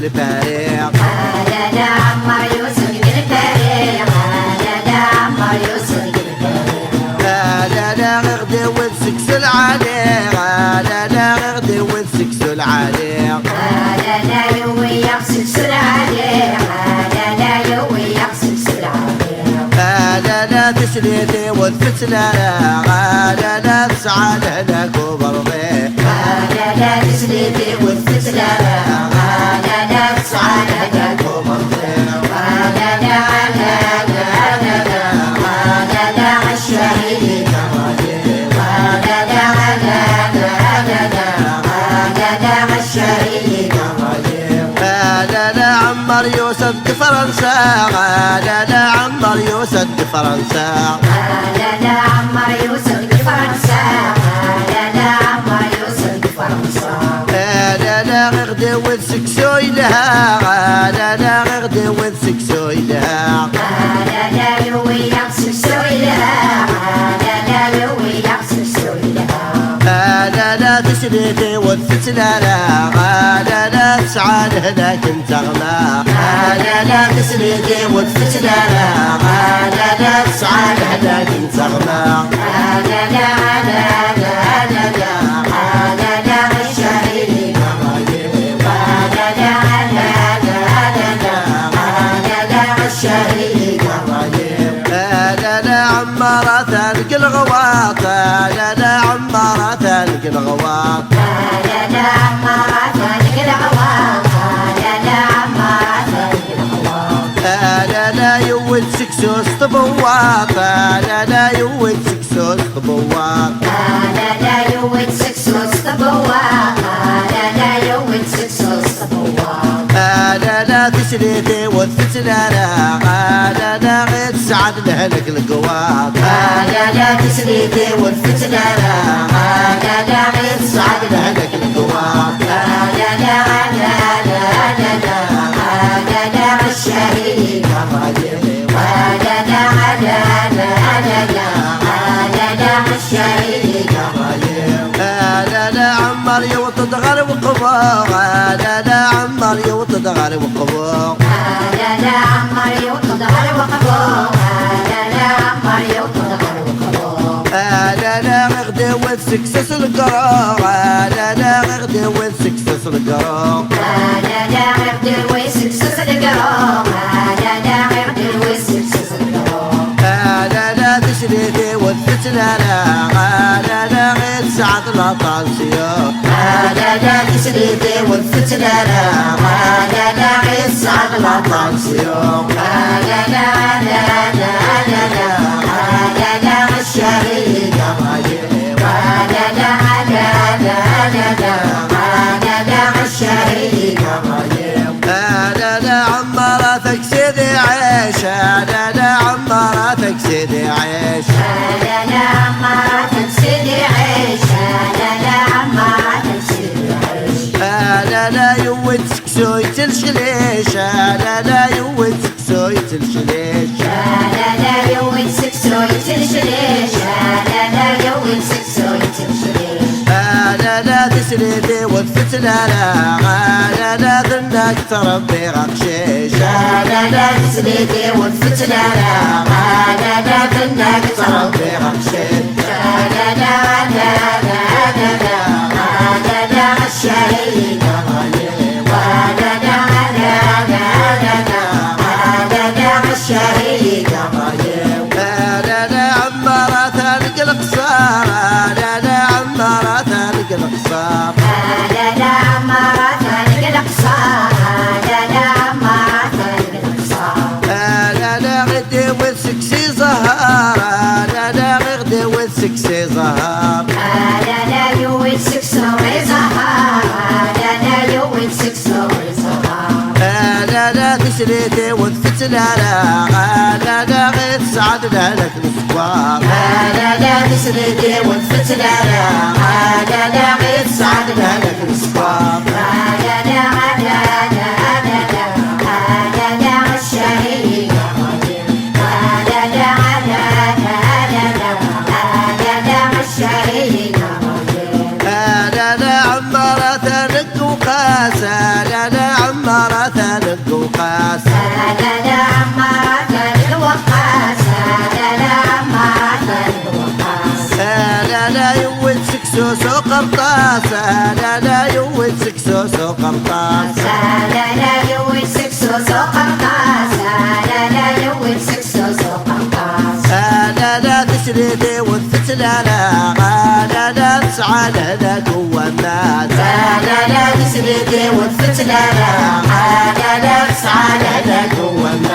الفريق. لا عمر يوسف الفريق. لا عمر يوسف الفريق. لا غردي والسكس العليق. لا غردي والسكس العليق. لا يوي يغسل العليق. لا يوي يغسل العليق. لا تسليتي والفتلة. لا تسعى لك وبرضي. لا تسليتي والفتلة. لا تسعى لك وبرضي. عمر يوسف فرنسا. لا عمر يوسف فرنسا. لا عمر يوسف فرنسا. لا عمر يوسف فرنسا. لا غردي والسكسوي لها. لا غردي والسكسوي لها. لا يوي يغسل سوي لها. لا يوي يغسل سوي لها. لا تسليتي والفتلة. لا تسعى لكن تغنى. لا تسليتي والفتلة. لا تسعى لكن تغنى. عمارة تلقى الغواط. لا عمارة تلقى الغواط. لا عمارة تلقى الغواط. لا عمارة تلقى الغواط. لا يود سكسوس طبواط. لا يود سكسوس طبواط. لا يود سكسوس طبواط. لا يود سكسوس طبواط. لا تسليتي والفتلة. لا غير سعد لهلك القواط. لا تسليتي والفتلة. لا غير سعد لهلك القواط. الشهيد لا عمر يوطد غرب قبور. لا عمر يوطد غرب قبور. لا عمر يوطد غرب قبور. لا عمر يوطد غرب قبور. لا غردي والسكسس القرار. لا غردي والسكسس القرار. لا غردي والسكسس القرار. لا غردي والسكسس القرار. لا تشريتي والفتلة. لا غير سعد الأطانسيو. لا تشريتي والفتلة. لا غير سعد الأطانسيو. الشهيد الشهيد. لا عمارتك سيدي عيش. لا عمارتك سيدي عيش. لا عمارتك سيدي عيش. لا عمارتك سيدي عيش. لا يود سكسوي تلشليش. لا يود سكسوي تلشليش. لا يود سكسوي تلشليش. لا يود سكسوي تلشليش. لا تسريتي والفتلة. لا ذنك تربي غقشيش. لا تسريتي والفتلة. لا ذنك تربي غقشيش. الشهيد الشهيد. لا عمارة تلقى القصار. لا عمارة تلقى القصار. لا عمارة تلقى القصار. لا عمارة تلقى القصار. لا غدي والسكسي زهار. لا غدي والسكسي زهار. لا يوي سكسوي زهار. لا يوي سكسوي زهار. لا تسليتي والفتلة. لا غير سعد لك الصبار. لا تسليتي والفتلة. لا غير سعد لك الصبار. الشهيد الشهيد. لا عمارة تلك وقاسة. لا عمارة سكسوس وقرطاس لا لا يود سكسوس وقرطاس لا لا يود سكسوس وقرطاس لا لا يود سكسوس وقرطاس لا لا تسردي والفتلالة لا لا تسعى لا قوة الناس لا لا تسردي والفتلالة لا لا تسعى لا قوة